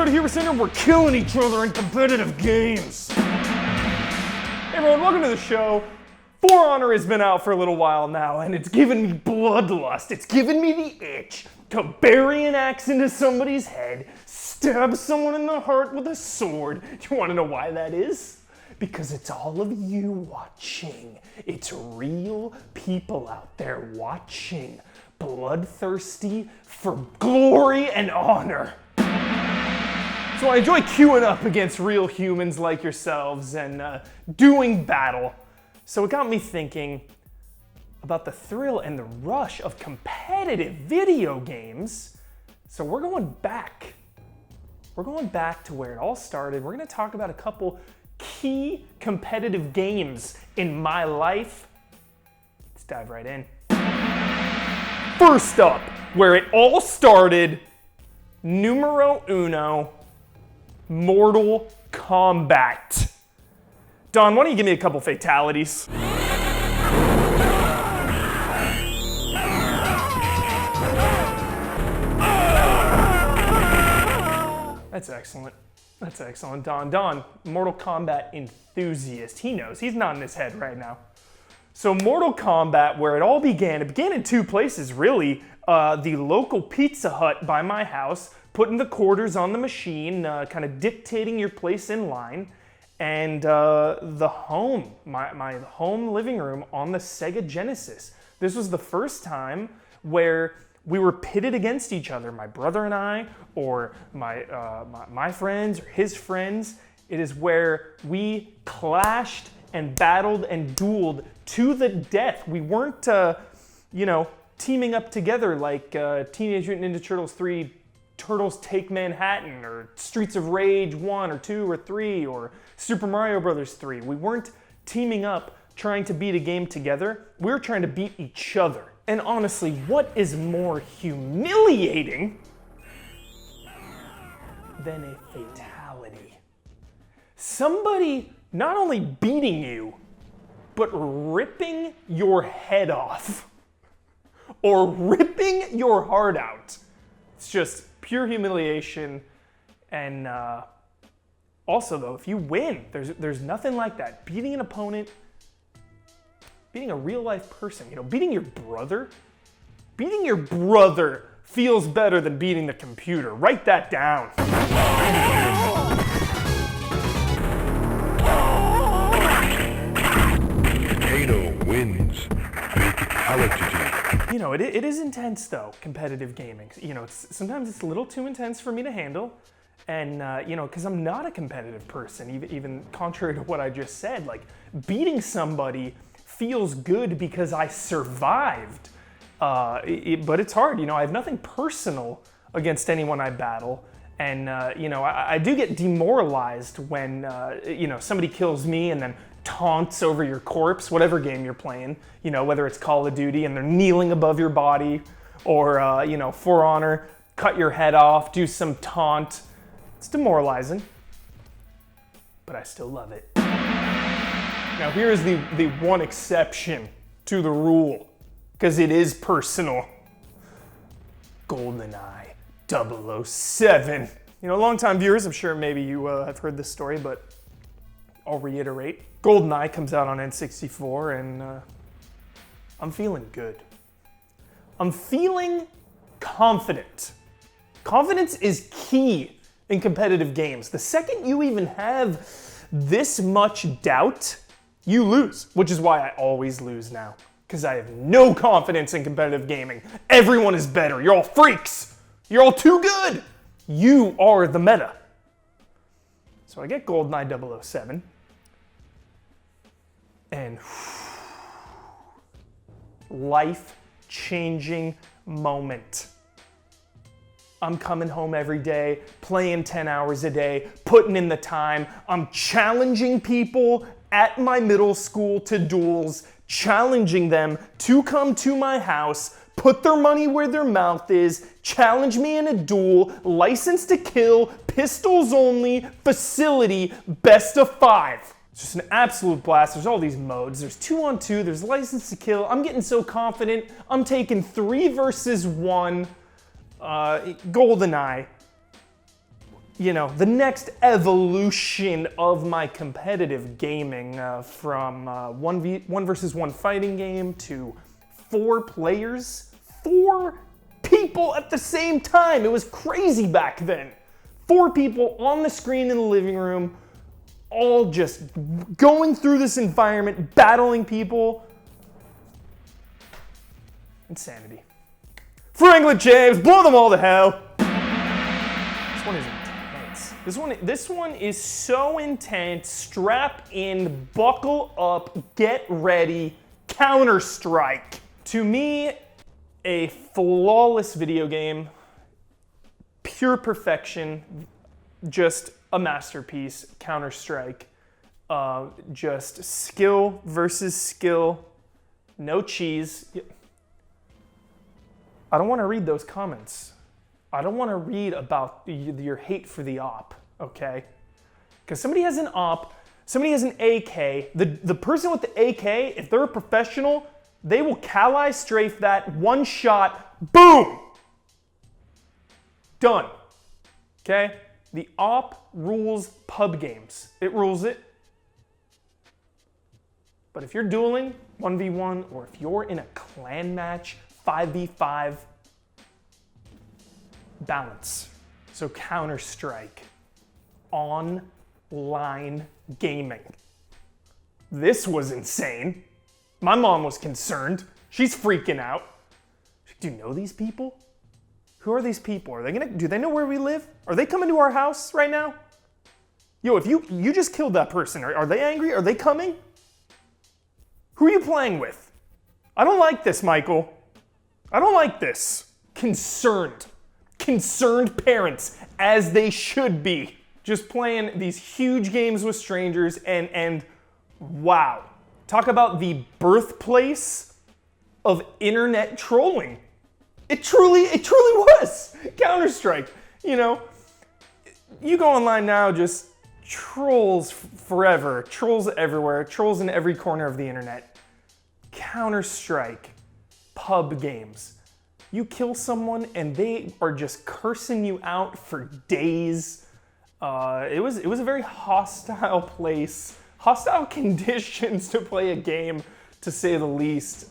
episode of Hero Center, we're killing each other in competitive games. Hey everyone, welcome to the show. For Honor has been out for a little while now, and it's given me bloodlust. It's given me the itch to bury an axe into somebody's head, stab someone in the heart with a sword. Do you want to know why that is? Because it's all of you watching. It's real people out there watching, bloodthirsty for glory and honor. So I enjoy queuing up against real humans like yourselves and doing battle. So it got me thinking about the thrill and the rush of competitive video games. So we're going back. We're going back to where it all started. We're going to talk about a couple key competitive games in my life. Let's dive right in. First up, where it all started, numero uno, Mortal Kombat. Don, why don't you give me a couple fatalities? That's excellent. That's excellent. Don, Mortal Kombat enthusiast. He knows. He's nodding his head right now. So Mortal Kombat, where it all began, it began in two places, really. The local Pizza Hut by my house, putting the quarters on the machine, kind of dictating your place in line, and the home, my home living room on the Sega Genesis. This was the first time where we were pitted against each other, my brother and I, or my friends, or his friends. It is where we clashed and battled and dueled to the death. We weren't, teaming up together like Teenage Mutant Ninja Turtles 3, Turtles Take Manhattan, or Streets of Rage 1 or 2 or 3, or Super Mario Bros. 3. We weren't teaming up trying to beat a game together. We were trying to beat each other. And honestly, what is more humiliating than a fatality? Somebody not only beating you, but ripping your head off. Or ripping your heart out. It's just pure humiliation. And also though, if you win, there's nothing like that. Beating an opponent, beating a real life person, beating your brother feels better than beating the computer. Write that down. Potato wins. Fatality. It is intense though, competitive gaming. Sometimes it's a little too intense for me to handle. And, because I'm not a competitive person, even contrary to what I just said, like beating somebody feels good because I survived. But it's hard, I have nothing personal against anyone I battle. And, I do get demoralized when, somebody kills me and then taunts over your corpse, whatever game you're playing, whether it's Call of Duty and they're kneeling above your body, or, For Honor, cut your head off, do some taunt. It's demoralizing, but I still love it. Now here's the one exception to the rule, because it is personal. GoldenEye 007. Longtime viewers, I'm sure maybe you have heard this story, but I'll reiterate. GoldenEye comes out on N64, and I'm feeling good. I'm feeling confident. Confidence is key in competitive games. The second you even have this much doubt, you lose, which is why I always lose now, because I have no confidence in competitive gaming. Everyone is better. You're all freaks. You're all too good. You are the meta. So I get GoldenEye 007, and life-changing moment. I'm coming home every day, playing 10 hours a day, putting in the time. I'm challenging people at my middle school to duels, challenging them to come to my house, put their money where their mouth is, challenge me in a duel, license to kill, pistols only, facility, best of 5. It's just an absolute blast. There's all these modes. There's 2-on-2, there's license to kill. I'm getting so confident. I'm taking 3 versus 1. GoldenEye. the next evolution of my competitive gaming from 1 versus 1 fighting game to 4 players, 4 people at the same time. It was crazy back then. 4 people on the screen in the living room, all just going through this environment, battling people. Insanity. For England, James, blow them all to hell. This one is intense. This one is so intense. Strap in, buckle up, get ready. Counter-Strike. To me, a flawless video game. Pure perfection. Just a masterpiece. Counter-Strike. Just skill versus skill. No cheese. I don't want to read those comments. I don't want to read about your hate for the op, okay? Because somebody has an op, somebody has an AK. The person with the AK, if they're a professional, they will Cal-Eye strafe that, one shot, boom! Done, okay? The op rules pub games. It rules it. But if you're dueling 1v1, or if you're in a clan match, 5v5, balance. So Counter-Strike, online gaming. This was insane. My mom was concerned. She's freaking out. Do you know these people? Who are these people? Do they know where we live? Are they coming to our house right now? Yo, if you just killed that person, are they angry? Are they coming? Who are you playing with? I don't like this, Michael. I don't like this. Concerned parents, as they should be. Just playing these huge games with strangers and wow. Talk about the birthplace of internet trolling. It truly was. Counter-Strike, you go online now, just trolls forever, trolls everywhere, trolls in every corner of the internet. Counter-Strike, pub games. You kill someone and they are just cursing you out for days. It was a very hostile place, hostile conditions to play a game, to say the least.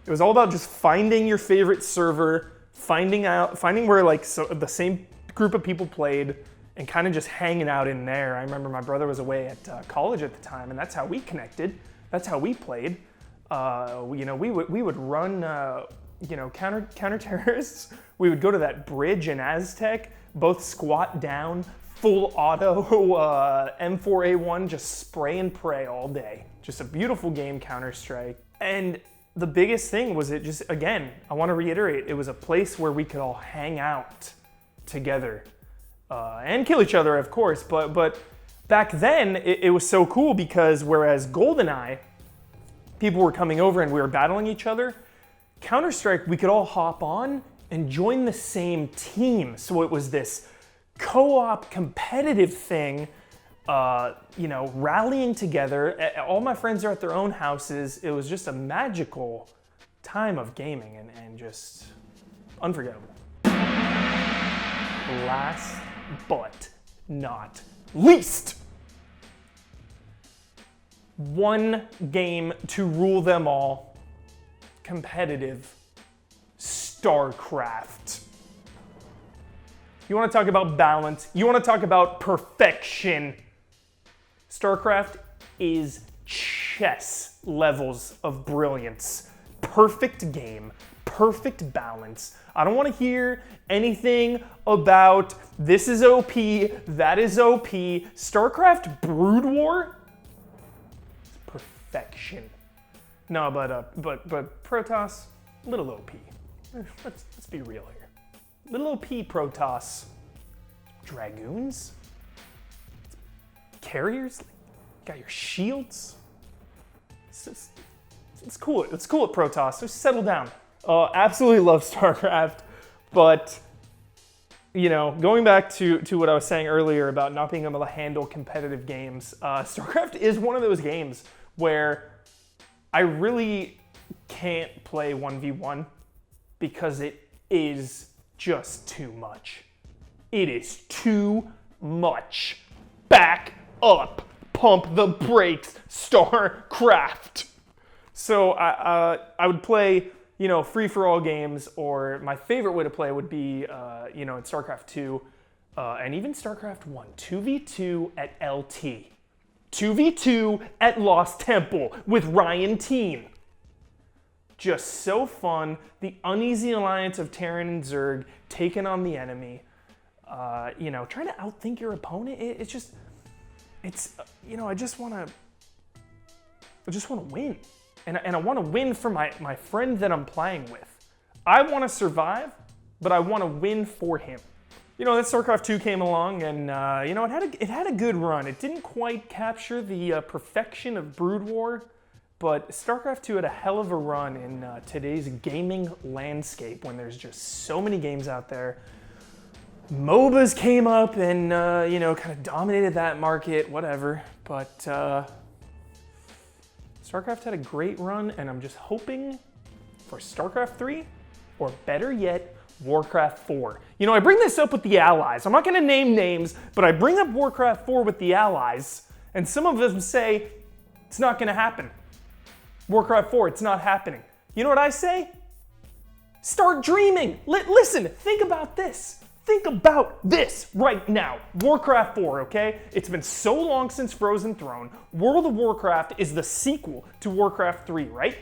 It was all about just finding your favorite server, finding where the same group of people played, and kind of just hanging out in there. I remember my brother was away at college at the time, and that's how we connected. That's how we played. We would run, counter terrorists. We would go to that bridge in Aztec, both squat down, full auto M4A1, just spray and pray all day. Just a beautiful game, Counter-Strike. And the biggest thing was it just, again, I want to reiterate, it was a place where we could all hang out together and kill each other, of course. But back then, it was so cool because whereas GoldenEye, people were coming over and we were battling each other, Counter-Strike, we could all hop on and join the same team. So it was this co-op competitive thing, rallying together. All my friends are at their own houses. It was just a magical time of gaming and just unforgettable. Last but not least, one game to rule them all, competitive Starcraft. You want to talk about balance, you want to talk about perfection. Starcraft is chess levels of brilliance. Perfect game, perfect balance. I don't want to hear anything about this is OP, that is OP. Starcraft Brood War, perfection. No, but Protoss, little OP. Let's be real here. Little OP Protoss. Dragoons? Carriers? Got your shields? It's cool. It's cool at Protoss. Just settle down. Absolutely love StarCraft, but going back to what I was saying earlier about not being able to handle competitive games, StarCraft is one of those games where I really can't play 1v1 because it is just too much. It is too much. Back up. Pump the brakes. Starcraft. So I would play, free-for-all games, or my favorite way to play would be, in StarCraft 2, and even StarCraft 1, 2v2 at LT. 2v2 at Lost Temple with Ryan Teen. Just so fun. The uneasy alliance of Terran and Zerg taking on the enemy. Trying to outthink your opponent. I just want to win. And I want to win for my friend that I'm playing with. I want to survive, but I want to win for him. That StarCraft 2 came along, and it had a good run. It didn't quite capture the perfection of Brood War, but StarCraft 2 had a hell of a run in today's gaming landscape when there's just so many games out there. MOBAs came up and, kind of dominated that market, whatever. But StarCraft had a great run, and I'm just hoping for StarCraft 3, or better yet, Warcraft 4. I bring this up with the Allies. I'm not going to name names, but I bring up Warcraft 4 with the Allies, and some of them say, it's not going to happen. Warcraft 4, it's not happening. You know what I say? Start dreaming. Listen, think about this. Think about this right now. Warcraft 4, okay? It's been so long since Frozen Throne. World of Warcraft is the sequel to Warcraft 3, right?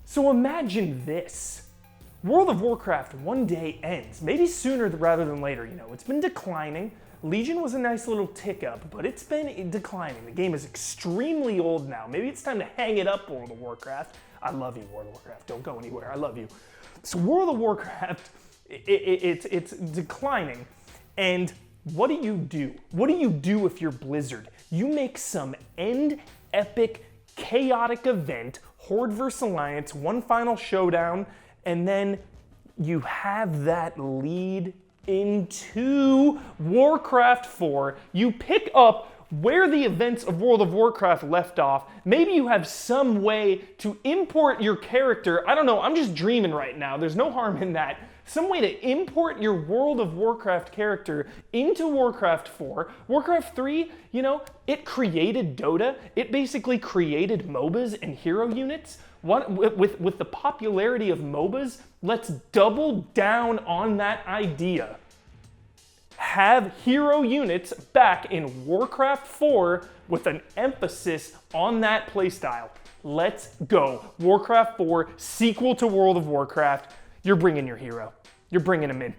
So imagine this. World of Warcraft one day ends, maybe sooner rather than later. It's been declining. Legion was a nice little tick up, but it's been declining. The game is extremely old now. Maybe it's time to hang it up, World of Warcraft. I love you, World of Warcraft. Don't go anywhere. I love you. So World of Warcraft, it's declining. And what do you do? What do you do if you're Blizzard? You make some end epic, chaotic event, Horde vs. Alliance, one final showdown, and then you have that lead into Warcraft 4. You pick up where the events of World of Warcraft left off. Maybe you have some way to import your character. I don't know, I'm just dreaming right now. There's no harm in that. Some way to import your World of Warcraft character into Warcraft 4. Warcraft 3, it created Dota. It basically created MOBAs and hero units. With the popularity of MOBAs, let's double down on that idea. Have hero units back in Warcraft 4 with an emphasis on that playstyle. Let's go. Warcraft 4, sequel to World of Warcraft. You're bringing your hero. You're bringing him in.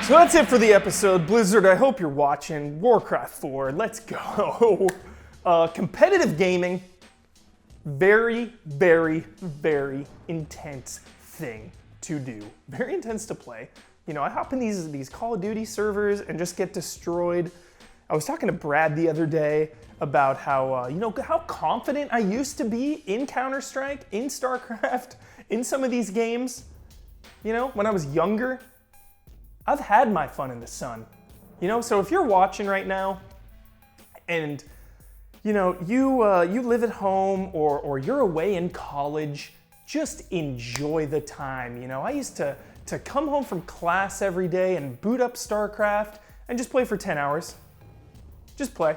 So that's it for the episode. Blizzard, I hope you're watching. Warcraft 4, let's go. Competitive gaming. Very, very, very intense thing to do. Very intense to play. I hop in these Call of Duty servers and just get destroyed. I was talking to Brad the other day about how, how confident I used to be in Counter-Strike, in StarCraft, in some of these games. When I was younger. I've had my fun in the sun. So if you're watching right now and you live at home or you're away in college, just enjoy the time. I used to come home from class every day and boot up StarCraft and just play for 10 hours. Just play.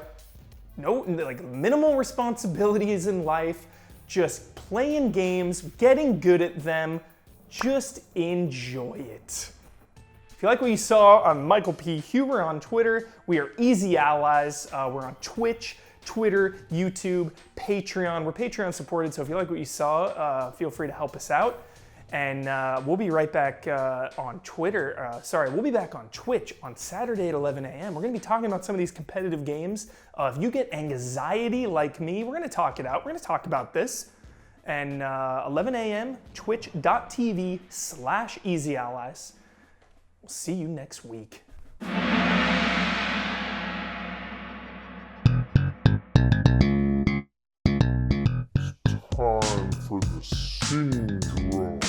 No, minimal responsibilities in life, just playing games, getting good at them, just enjoy it. If you like what you saw on Michael P. Huber on Twitter, we are Easy Allies. We're on Twitch, Twitter, YouTube, Patreon. We're Patreon supported, so if you like what you saw, feel free to help us out. And we'll be right back on Twitter. We'll be back on Twitch on Saturday at 11 a.m. We're going to be talking about some of these competitive games. If you get anxiety like me, we're going to talk it out. We're going to talk about this. And 11 a.m., twitch.tv/EasyAllies. We'll see you next week. Time for the syndrome.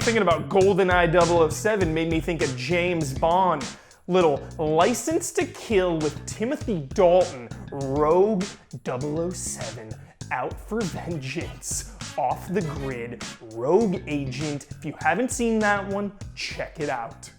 Thinking about GoldenEye 007 made me think of James Bond. Little License to Kill with Timothy Dalton, Rogue 007, out for vengeance, off the grid, rogue agent. If you haven't seen that one, check it out.